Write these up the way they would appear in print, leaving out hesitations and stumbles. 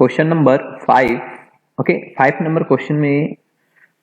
Question number 5। Okay, 5 number question में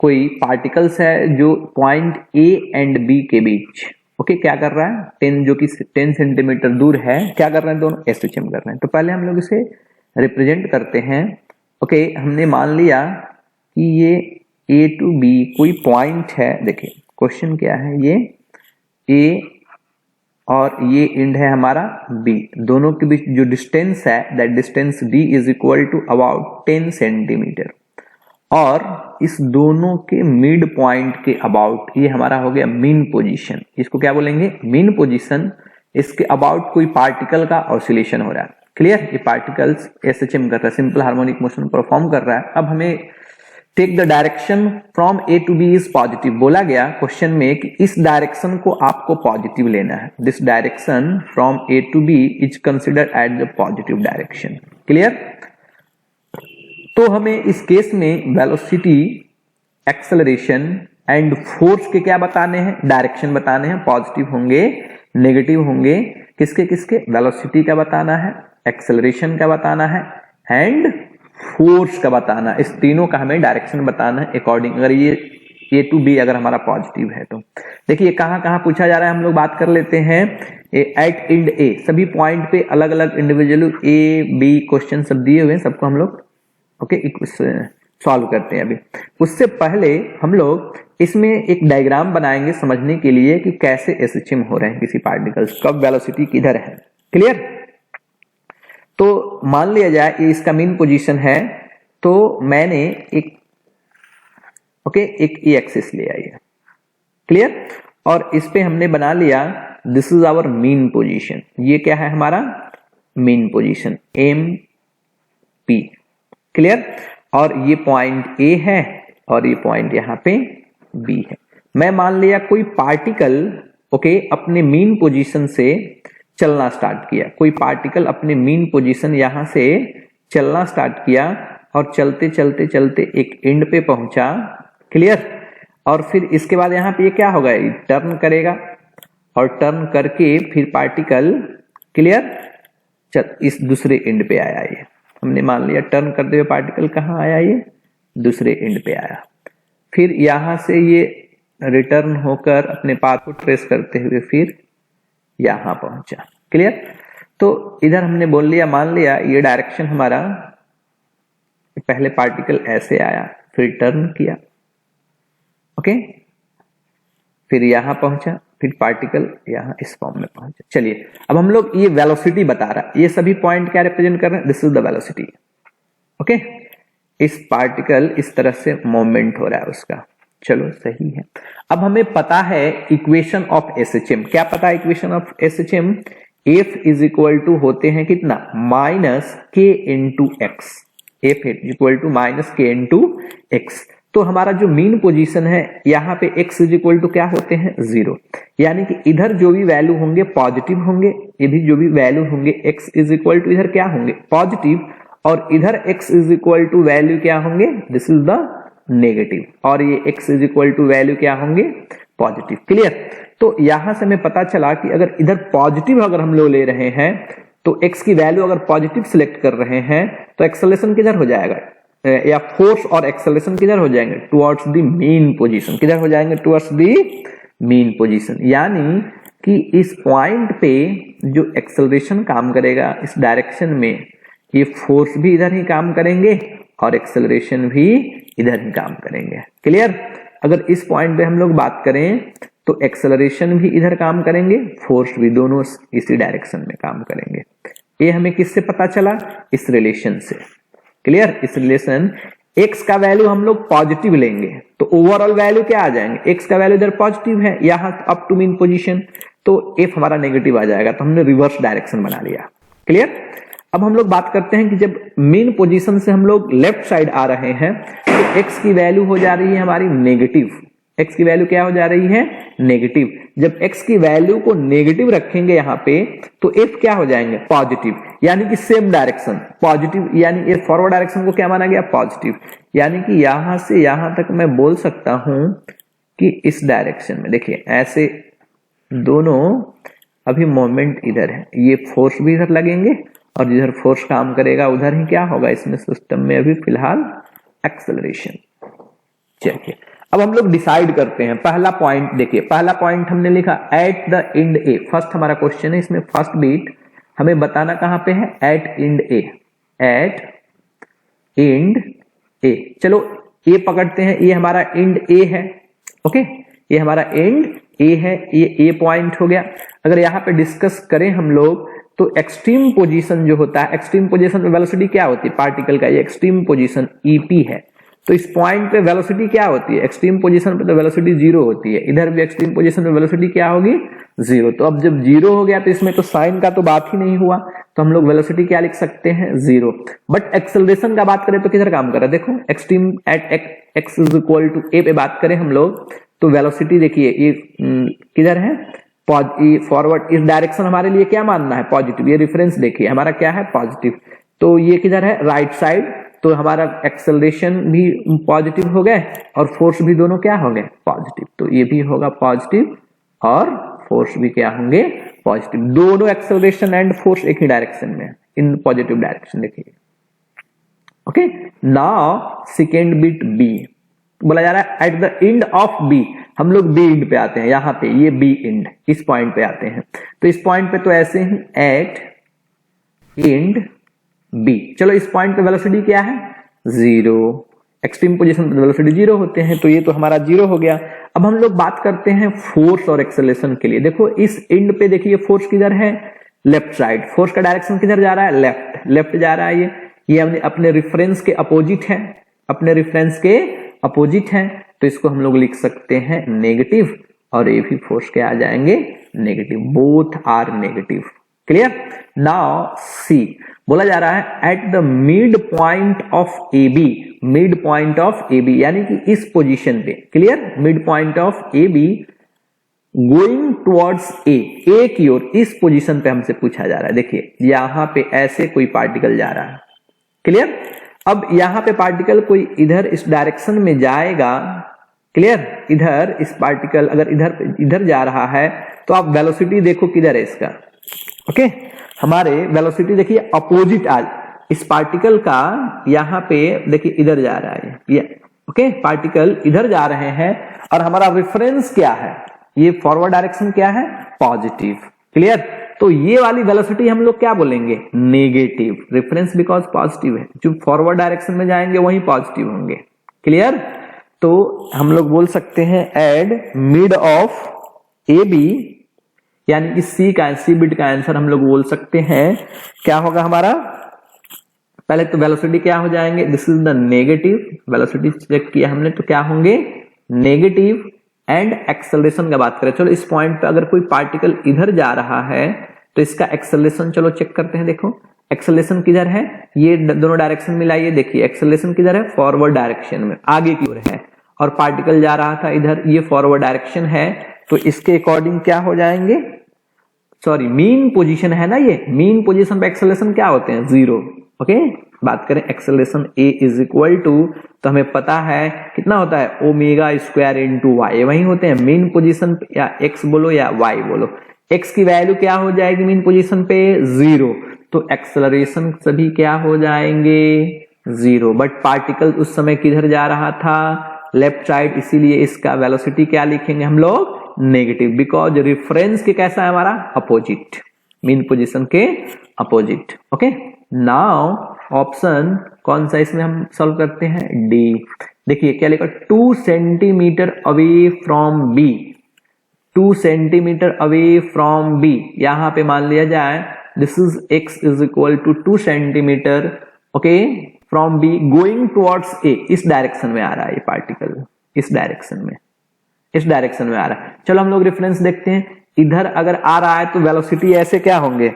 कोई particles है जो पॉइंट ए एंड बी के बीच क्या कर रहा है 10 जो कि 10 सेंटीमीटर दूर है, क्या कर रहे हैं दोनों एसएचएम कर रहे हैं। तो पहले हम लोग इसे रिप्रेजेंट करते हैं। हमने मान लिया कि ये ए टू बी कोई पॉइंट है। देखिए क्वेश्चन क्या है, ये ए और ये एंड है हमारा बी, दोनों के बीच जो डिस्टेंस है that distance D is equal to about 10 centimetre, और इस दोनों के मिड पॉइंट के अबाउट ये हमारा हो गया मीन पोजीशन। इसको क्या बोलेंगे, मीन पोजीशन। इसके अबाउट कोई पार्टिकल का ऑसिलेशन हो रहा है। क्लियर, ये पार्टिकल्स एसएचएम कर रहा है, सिंपल हार्मोनिक मोशन परफॉर्म कर रहा है। अब हमें take the direction from A to B is positive बोला गया क्वेश्चन में कि इस डायरेक्शन को आपको पॉजिटिव लेना है। This direction from A to B is considered at the positive direction. Clear, तो हमें इस केस में वेलोसिटी, एक्सेलरेशन एंड फोर्स के क्या बताने हैं, डायरेक्शन बताने हैं। पॉजिटिव होंगे, नेगेटिव होंगे, किसके किसके, वेलोसिटी का बताना है, एक्सेलरेशन का बताना है एंड फोर्स का बताना है। इस तीनों का हमें डायरेक्शन बताना है अकॉर्डिंग, अगर ये ए टू बी अगर हमारा पॉजिटिव है तो। देखिए कहां कहां पूछा जा रहा है, हम लोग बात कर लेते हैं। एट एंड ए, सभी पॉइंट पे अलग अलग इंडिविजुअल ए बी क्वेश्चन सब दिए हुए हैं, सबको हम लोग सॉल्व करते हैं। अभी उससे पहले हम लोग इसमें एक डायग्राम बनाएंगे समझने के लिए कि कैसे एसएचएम हो रहे हैं किसी पार्टिकल्स, कब वेलोसिटी किधर है। क्लियर, तो मान लिया जाए ये इसका मीन पोजीशन है, तो मैंने एक ए एक्सिस ले आई है। क्लियर, और इस पे हमने बना लिया this is our mean position. ये क्या है हमारा mean position M P. Clear, और ये पॉइंट ए है और ये पॉइंट यहां पे बी है। मैं मान लिया कोई पार्टिकल अपने मीन पोजीशन से चलना स्टार्ट किया, कोई पार्टिकल अपने मीन पोजीशन यहां से चलना स्टार्ट किया और चलते चलते चलते एक एंड पे पहुंचा। क्लियर, और फिर इसके बाद यहां पे ये क्या होगा, टर्न करेगा और टर्न करके फिर पार्टिकल क्लियर इस दूसरे एंड पे आया। ये हमने मान लिया टर्न करते हुए पार्टिकल कहां आया, ये दूसरे एंड पे आया। फिर यहां से ये रिटर्न होकर अपने पाथ को ट्रेस करते हुए फिर यहां पहुंचा। क्लियर, तो इधर हमने बोल लिया, मान लिया ये डायरेक्शन हमारा, पहले पार्टिकल ऐसे आया फिर टर्न किया, फिर यहां पहुंचा, फिर पार्टिकल यहां इस फॉर्म में पहुंचा। चलिए अब हम लोग ये वेलोसिटी बता रहा है, ये सभी पॉइंट क्या रिप्रेजेंट कर रहे हैं, दिस इज द वेलोसिटी। इस पार्टिकल इस तरह से मूवमेंट हो रहा है उसका। चलो सही है। अब हमें पता है इक्वेशन ऑफ एसएचएम, क्या पता है equation of SHM, F is equal to होते हैं कितना, minus K into X. F is equal to minus K into X. तो हमारा जो मीन पोजीशन है यहाँ पे x इज इक्वल टू क्या होते हैं, 0, यानी कि इधर जो भी वैल्यू होंगे पॉजिटिव होंगे, इधर जो भी वैल्यू होंगे x इज इक्वल टू इधर क्या होंगे पॉजिटिव, और इधर x is equal to value क्या होंगे, दिस इज द नेगेटिव, और ये x is equal to value क्या होंगे पॉजिटिव। क्लियर, तो यहां से हमें पता चला कि अगर इधर पॉजिटिव अगर हम लोग ले रहे हैं तो x की वैल्यू अगर पॉजिटिव सिलेक्ट कर रहे हैं तो एक्सेलरेशन किधर हो जाएगा, या फोर्स और एक्सेलरेशन किधर हो जाएंगे, टुवर्ड्स द मीन पोजीशन। किधर हो जाएंगे, टुवर्ड्स द मीन पोजीशन। यानी कि इस पॉइंट पे जो एक्सेलरेशन काम करेगा इस डायरेक्शन में, ये फोर्स भी इधर ही काम करेंगे और एक्सेलरेशन भी इधर ही काम करेंगे। क्लियर, अगर इस पॉइंट पे हम लोग बात करें तो एक्सेलरेशन भी इधर काम करेंगे, फोर्स भी, दोनों इसी डायरेक्शन में काम करेंगे। ये हमें किससे पता चला, इस रिलेशन से। क्लियर, इस रिलेशन x का वैल्यू हम लोग पॉजिटिव लेंगे तो ओवरऑल वैल्यू क्या आ जाएंगे, x का वैल्यू इधर पॉजिटिव है यहां अप टू मीन पोजीशन, तो f हमारा नेगेटिव आ जाएगा, तो हमने रिवर्स डायरेक्शन बना लिया। क्लियर, अब हम लोग बात करते हैं कि जब मीन पोजीशन से हम लोग लेफ्ट साइड आ रहे हैं तो x की वैल्यू हो जा रही है हमारी नेगेटिव। x की वैल्यू क्या हो जा रही है, नेगेटिव। जब x की वैल्यू को नेगेटिव रखेंगे यहाँ पे तो f क्या हो जाएंगे, पॉजिटिव, यानी कि सेम डायरेक्शन पॉजिटिव, यानी ये फॉरवर्ड डायरेक्शन को क्या माना गया, पॉजिटिव। यानी कि यहां से यहां तक मैं बोल सकता हूं कि इस डायरेक्शन में देखिए ऐसे दोनों अभी मोमेंट इधर है, ये फोर्स भी इधर लगेंगे और जिधर फोर्स काम करेगा उधर ही क्या होगा इसमें सिस्टम में अभी फिलहाल एक्सेलरेशन। चलिए अब हम लोग डिसाइड करते हैं। पहला पॉइंट देखिए, पहला पॉइंट हमने लिखा at the end A, first हमारा क्वेश्चन है, इसमें फर्स्ट बीट हमें बताना कहां पे है, at end A, at end A. चलो ए पकड़ते हैं, ये हमारा एंड ए है, ओके, ये हमारा एंड ए है, ये ए पॉइंट हो गया। अगर यहाँ पे डिस्कस करें हम लोग तो एक्सट्रीम पोजीशन जो होता है, एक्सट्रीम पोजीशन पे वेलोसिटी क्या होती है पार्टिकल का, ये एक्सट्रीम पोजीशन ईपी है। तो इस पॉइंट पे वेलोसिटी क्या होती है, एक्सट्रीम पोजीशन पे तो वेलोसिटी जीरो होती है, इधर भी एक्सट्रीम पोजीशन पे वेलोसिटी क्या होगी, जीरो। तो अब जब जीरो हो गया तो इसमें तो साइन का तो बात ही नहीं हुआ, तो हम लोग वेलोसिटी क्या लिख सकते हैं, जीरो। बट एक्सेलरेशन का बात करें तो किधर काम कर रहा है, देखो extreme at x is equal to A पे बात करें हम लोग तो वेलोसिटी देखिए ये किधर है, फॉरवर्ड, इस डायरेक्शन हमारे लिए क्या मानना है, पॉजिटिव। ये रेफरेंस देखिए हमारा क्या है, पॉजिटिव। तो ये किधर है, राइट साइड, तो हमारा एक्सेलरेशन भी पॉजिटिव हो गए और फोर्स भी दोनों क्या हो गए, पॉजिटिव। तो ये भी होगा पॉजिटिव और फोर्स भी क्या होंगे, पॉजिटिव। दोनों एक्सेलरेशन एंड फोर्स एक ही डायरेक्शन में, इन पॉजिटिव डायरेक्शन देखिए। Okay, now second bit B बोला जा रहा है at the end of B. हम लोग बी एंड पे आते हैं, यहां पे ये बी एंड, इस पॉइंट पे आते हैं। तो इस पॉइंट पे तो ऐसे ही एट एंड बी। चलो इस पॉइंट पे वेलोसिटी क्या है, जीरो। एक्सट्रीम पोजीशन पे वेलोसिटी जीरो होते हैं, तो ये तो हमारा जीरो हो गया। अब हम लोग बात करते हैं फोर्स और एक्सेलरेशन के लिए। देखो इस एंड पे देखिए फोर्स किधर है, लेफ्ट साइड। फोर्स का डायरेक्शन किधर जा रहा है, लेफ्ट, लेफ्ट जा रहा है। ये अपने रेफरेंस के अपोजिट है, अपने रेफरेंस के अपोजिट है, तो इसको हम लोग लिख सकते हैं नेगेटिव, और ये भी फोर्स के आ जाएंगे negative, both are negative. Clear. Now C बोला जा रहा है at the mid point of A B, mid point of A B यानी कि इस पोजीशन पे, clear, mid point of A B going towards A की ओर, इस पोजीशन पे हमसे पूछा जा रहा है। देखिए यहां पे ऐसे कोई पार्टिकल जा रहा है, क्लियर। अब यहां पे पार्टिकल कोई इधर इस डायरेक्शन में जाएगा, क्लियर, इधर इस पार्टिकल अगर इधर जा रहा है तो आप वेलोसिटी देखो किधर है इसका, ओके। हमारे वेलोसिटी देखिए अपोजिट आज इस पार्टिकल का, यहां पे देखिए इधर जा रहा है ये, ओके, पार्टिकल इधर जा रहे हैं और हमारा रेफरेंस क्या है, ये फॉरवर्ड डायरेक्शन क्या है, पॉजिटिव, क्लियर। तो ये वाली वेलोसिटी हम लोग क्या बोलेंगे, नेगेटिव, रेफरेंस बिकॉज पॉजिटिव है, जो फॉरवर्ड डायरेक्शन में जाएंगे वही पॉजिटिव होंगे, क्लियर। तो हम लोग बोल सकते हैं at mid of A B, यानी कि सी बिट का आंसर हम लोग बोल सकते हैं क्या होगा हमारा, पहले तो वेलोसिटी क्या हो जाएंगे, this is the negative, velocity check किया हमने तो क्या होंगे, नेगेटिव। एंड एक्सेलरेशन का बात करें, चलो इस पॉइंट पे अगर कोई पार्टिकल इधर जा रहा है तो इसका एक्सेलरेशन चलो चेक करते हैं। देखो एक्सेलरेशन किधर है, ये दोनों डायरेक्शन मिलाइए, देखिए एक्सेलरेशन किधर है, फॉरवर्ड डायरेक्शन में, आगे की ओर है, और पार्टिकल जा रहा था इधर, ये फॉरवर्ड डायरेक्शन है, तो इसके अकॉर्डिंग क्या हो जाएंगे, सॉरी मीन पोजीशन है ना, ये मीन पोजीशन पे एक्सेलरेशन क्या होते हैं, जीरो, ओके। बात करें acceleration A is equal to, तो हमें पता है कितना होता है, ओमेगा स्क्वायर इंटू वाई, वही होते हैं मीन पोजीशन पे, या एक्स बोलो या वाई बोलो, एक्स की वैल्यू क्या हो जाएगी मीन पोजीशन पे, जीरो, तो एक्सेलरेशन सभी क्या हो जाएंगे, जीरो। बट पार्टिकल उस समय किधर जा रहा था, लेफ्ट साइड, इसीलिए इसका वेलोसिटी क्या लिखेंगे हम लोग, नेगेटिव, बिकॉज रेफरेंस के कैसा है हमारा, अपोजिट, मीन पोजीशन के अपोजिट, ओके। नाउ ऑप्शन कौन सा इसमें हम सॉल्व करते हैं, डी। देखिए क्या लिखा, 2 centimetre away from B, 2 centimetre away from B, यहां पे मान लिया जाए this is X is equal to 2 centimetre, okay, from B going towards A, इस डायरेक्शन में आ रहा है ये पार्टिकल, इस डायरेक्शन में, इस डायरेक्शन में आ रहा है। चलो हम लोग रेफरेंस देखते हैं, इधर अगर आ रहा है तो वेलोसिटी ऐसे क्या होंगे,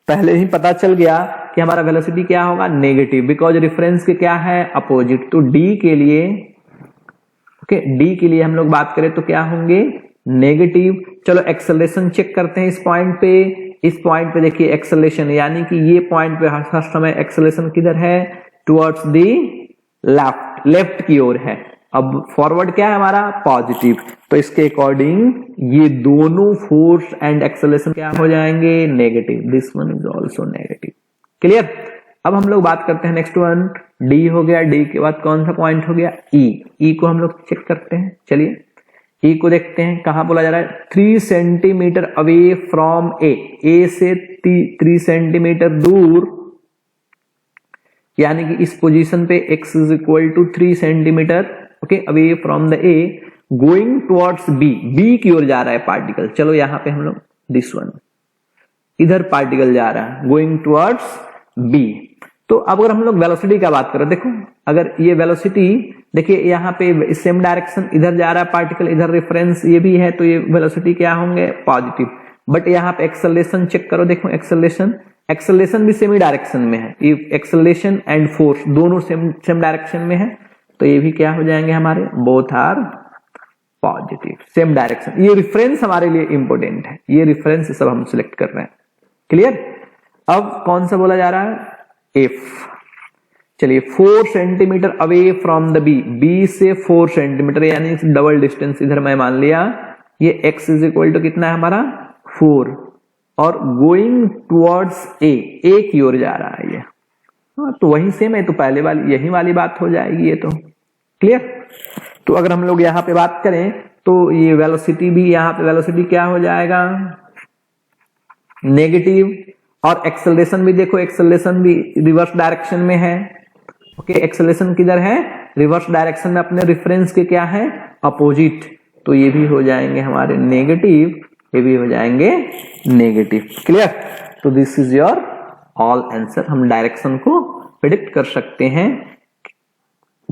पहले ही पता चल गया कि हमारा वेलोसिटी क्या होगा, नेगेटिव, बिकॉज रेफरेंस के क्या है, अपोजिट। तो डी के लिए, ओके, डी के लिए हम लोग बात करें तो क्या होंगे, नेगेटिव। चलो एक्सेलरेशन चेक करते हैं इस पॉइंट पे, इस पॉइंट पे देखिए एक्सेलरेशन, यानी कि ये पॉइंट पे हर समय एक्सेलरेशन किधर है, टुवर्ड्स दी लेफ्ट, लेफ्ट की ओर है। अब फॉरवर्ड क्या है हमारा, पॉजिटिव, तो इसके अकॉर्डिंग ये दोनों फोर्स एंड एक्सेलरेशन क्या हो जाएंगे, negative, this one is also negative, clear. अब हम लोग बात करते हैं नेक्स्ट वन, डी हो गया, डी के बाद कौन सा पॉइंट हो गया, ई को हम लोग चेक करते हैं। चलिए ई को देखते हैं, कहां बोला जा रहा है, 3 सेंटीमीटर अवे फ्रॉम ए से 3 सेंटीमीटर दूर, यानी कि इस पोजीशन पे x is equal to 3 centimetre okay away from the A, going towards B की ओर जा रहा है पार्टिकल। चलो यहां पे हम लोग दिस वन, इधर पार्टिकल जा रहा है गोइंग टुवर्ड्स बी। तो अब अगर हम लोग वेलोसिटी का बात करें, देखो अगर ये वेलोसिटी देखिए यहाँ पे सेम डायरेक्शन, इधर जा रहा है पार्टिकल, इधर रेफरेंस ये भी है, तो ये वेलोसिटी क्या होंगे, पॉजिटिव। बट यहाँ पे एक्सेलरेशन चेक करो, देखो एक्सेलरेशन भी सेम ही डायरेक्शन में है, ये एक्सेलरेशन एंड फोर्स दोनों सेम डायरेक्शन में है, तो ये भी क्या हो जाएंगे हमारे, both are positive, same direction. ये रेफरेंस हमारे लिए इंपॉर्टेंट है, ये रेफरेंस सब हम सिलेक्ट कर रहे हैं। क्लियर। अब कौन सा बोला जा रहा है, एफ। चलिए 4 centimetre away from the B से 4 सेंटीमीटर, यानी डबल डिस्टेंस इधर मैं मान लिया, ये x इज इक्वल टू कितना है हमारा 4, और गोइंग टुवर्ड्स ए की ओर जा रहा है ये। तो वही सेम है, तो पहले वाली यही वाली बात हो जाएगी ये तो। क्लियर। तो अगर हम लोग यहाँ पे बात करें तो ये वेलोसिटी भी, यहाँ पे वेलोसिटी क्या हो जाएगा, नेगेटिव, और एक्सेलरेशन भी देखो, एक्सेलरेशन भी रिवर्स डायरेक्शन में है ओके। एक्सेलरेशन किधर है, रिवर्स डायरेक्शन में, अपने रेफरेंस के क्या है, अपोजिट, तो ये भी हो जाएंगे हमारे नेगेटिव, ये भी हो जाएंगे नेगेटिव। क्लियर। तो this is your all answer. हम डायरेक्शन को प्रेडिक्ट कर सकते हैं,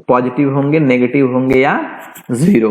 पॉजिटिव होंगे, नेगेटिव होंगे या जीरो।